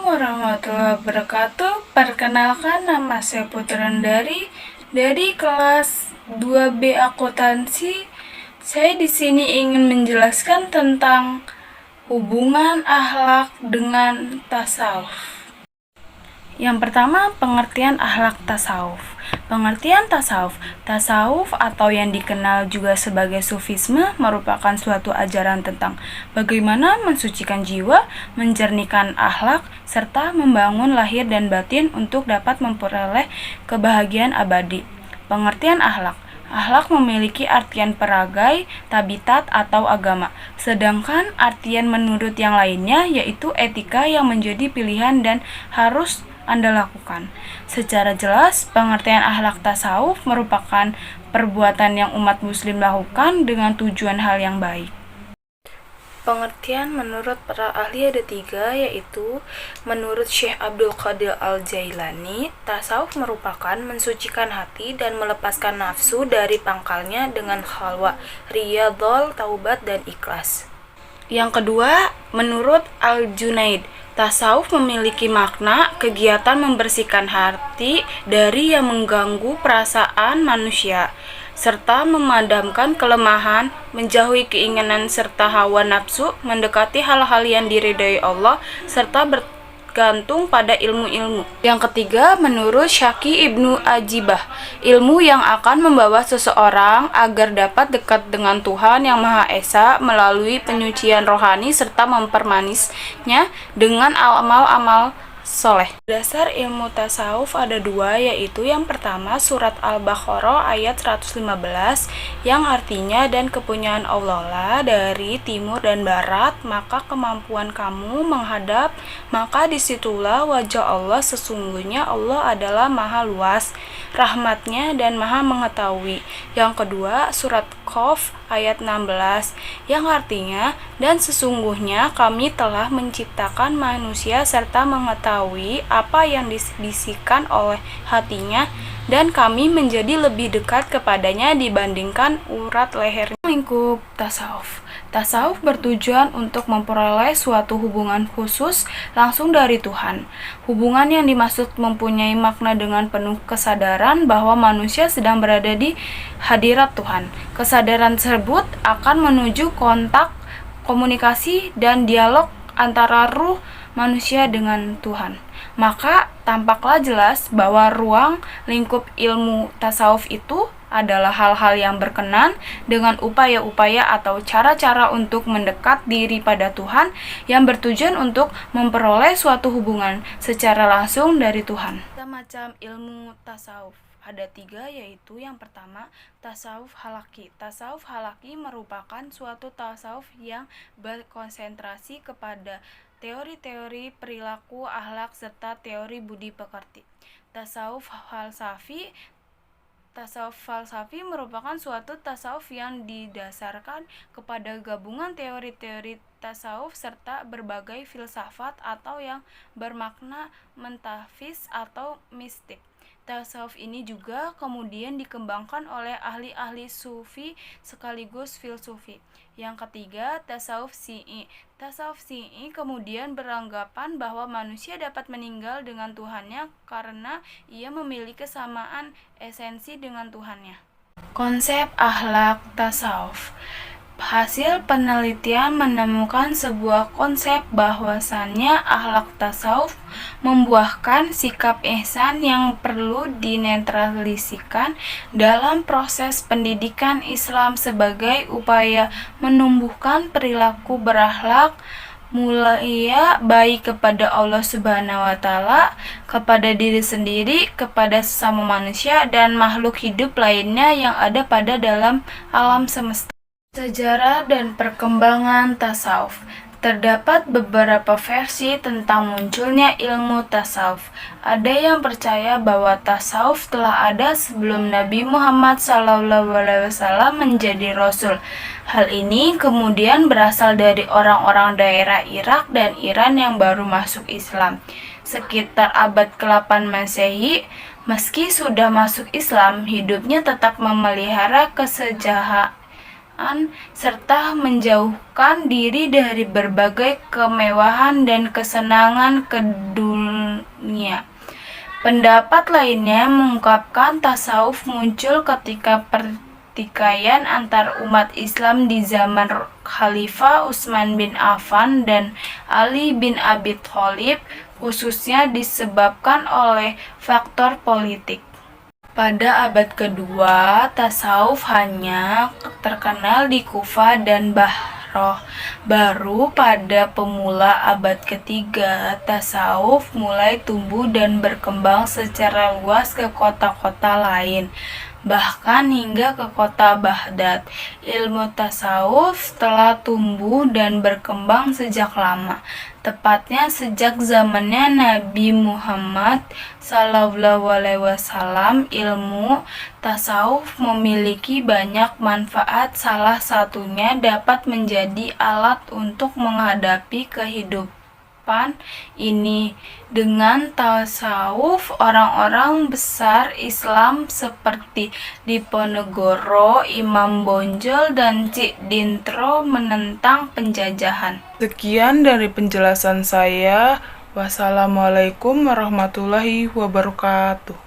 Warahmatullahi wabarakatuh. Perkenalkan, nama saya Putra dari kelas 2B Akuntansi. Saya di sini ingin menjelaskan tentang hubungan akhlak dengan tasawuf. Yang pertama, pengertian akhlak tasawuf. Pengertian tasawuf atau yang dikenal juga sebagai sufisme merupakan suatu ajaran tentang bagaimana mensucikan jiwa, menjernihkan akhlak, serta membangun lahir dan batin untuk dapat memperoleh kebahagiaan abadi. Pengertian akhlak. Akhlak memiliki artian peragai, tabiat, atau agama, sedangkan artian menurut yang lainnya yaitu etika yang menjadi pilihan dan harus Anda lakukan. Secara jelas, pengertian akhlak tasawuf merupakan perbuatan yang umat muslim lakukan dengan tujuan hal yang baik. Pengertian menurut para ahli ada 3, yaitu menurut Syekh Abdul Qadir Al-Jailani, tasawuf merupakan mensucikan hati dan melepaskan nafsu dari pangkalnya dengan khalwa, riyadhah, taubat, dan ikhlas. Yang kedua, menurut Al-Junaid, tasawuf memiliki makna kegiatan membersihkan hati dari yang mengganggu perasaan manusia, serta memadamkan kelemahan, menjauhi keinginan serta hawa nafsu, mendekati hal-hal yang diridhai Allah, serta bergantung pada ilmu-ilmu. Yang ketiga, menurut Syaki Ibnu Ajibah, ilmu yang akan membawa seseorang agar dapat dekat dengan Tuhan Yang Maha Esa melalui penyucian rohani serta mempermanisnya dengan amal-amal soleh. Dasar ilmu tasawuf ada 2, yaitu yang pertama surat Al-Baqarah ayat 115 yang artinya, dan kepunyaan Allah lah dari timur dan barat, maka kemampuan kamu menghadap, maka disitulah wajah Allah, sesungguhnya Allah adalah maha luas rahmatnya dan maha mengetahui. Yang kedua surat Qaf ayat 16 yang artinya, dan sesungguhnya kami telah menciptakan manusia serta mengetahui apa yang dibisikkan oleh hatinya, dan kami menjadi lebih dekat kepadanya dibandingkan urat lehernya. Lingkup tasawuf. Tasawuf bertujuan untuk memperoleh suatu hubungan khusus langsung dari Tuhan. Hubungan yang dimaksud mempunyai makna dengan penuh kesadaran bahwa manusia sedang berada di hadirat Tuhan. Kesadaran tersebut akan menuju kontak, komunikasi, dan dialog antara ruh manusia dengan Tuhan. Maka tampaklah jelas bahwa ruang lingkup ilmu tasawuf itu adalah hal-hal yang berkenan dengan upaya-upaya atau cara-cara untuk mendekat diri pada Tuhan yang bertujuan untuk memperoleh suatu hubungan secara langsung dari Tuhan. Macam ilmu tasawuf ada 3, yaitu yang pertama tasawuf halaki. Tasawuf halaki merupakan suatu tasawuf yang berkonsentrasi kepada teori-teori perilaku, akhlak, serta teori budi pekerti. Tasawuf falsafi merupakan suatu tasawuf yang didasarkan kepada gabungan teori-teori tasawuf serta berbagai filsafat atau yang bermakna metafis atau mistik. Tasawuf ini juga kemudian dikembangkan oleh ahli-ahli sufi sekaligus filsuf. Yang ketiga, tasawuf Syi'i. Tasawuf Syi'i kemudian beranggapan bahwa manusia dapat meninggal dengan Tuhannya karena ia memiliki kesamaan esensi dengan Tuhannya. Konsep akhlak tasawuf. Hasil penelitian menemukan sebuah konsep bahwasannya akhlak tasawuf membuahkan sikap ihsan yang perlu dinetralisasikan dalam proses pendidikan Islam sebagai upaya menumbuhkan perilaku berakhlak mulia baik kepada Allah Subhanahu wa Ta'ala, kepada diri sendiri, kepada sesama manusia, dan makhluk hidup lainnya yang ada pada dalam alam semesta. Sejarah dan perkembangan tasawuf. Terdapat beberapa versi tentang munculnya ilmu tasawuf. Ada yang percaya bahwa tasawuf telah ada sebelum Nabi Muhammad SAW menjadi Rasul. Hal ini kemudian berasal dari orang-orang daerah Irak dan Iran yang baru masuk Islam. Sekitar abad ke-8 Masehi, meski sudah masuk Islam, hidupnya tetap memelihara serta menjauhkan diri dari berbagai kemewahan dan kesenangan ke dunia. Pendapat lainnya mengungkapkan tasawuf muncul ketika pertikaian antar umat Islam di zaman Khalifah Utsman bin Affan dan Ali bin Abi Thalib, khususnya disebabkan oleh faktor politik. Pada abad kedua, tasawuf hanya terkenal di Kufah dan Bashrah. Baru pada pemula abad ketiga, tasawuf mulai tumbuh dan berkembang secara luas ke kota-kota lain, bahkan hingga ke kota Baghdad. Ilmu tasawuf telah tumbuh dan berkembang sejak lama, tepatnya sejak zamannya Nabi Muhammad SAW. Ilmu tasawuf memiliki banyak manfaat, salah satunya dapat menjadi alat untuk menghadapi kehidupan ini. Dengan tasawuf, orang-orang besar Islam seperti Diponegoro, Imam Bonjol, dan Cik Dintro menentang penjajahan. Sekian dari penjelasan saya. Wassalamualaikum warahmatullahi wabarakatuh.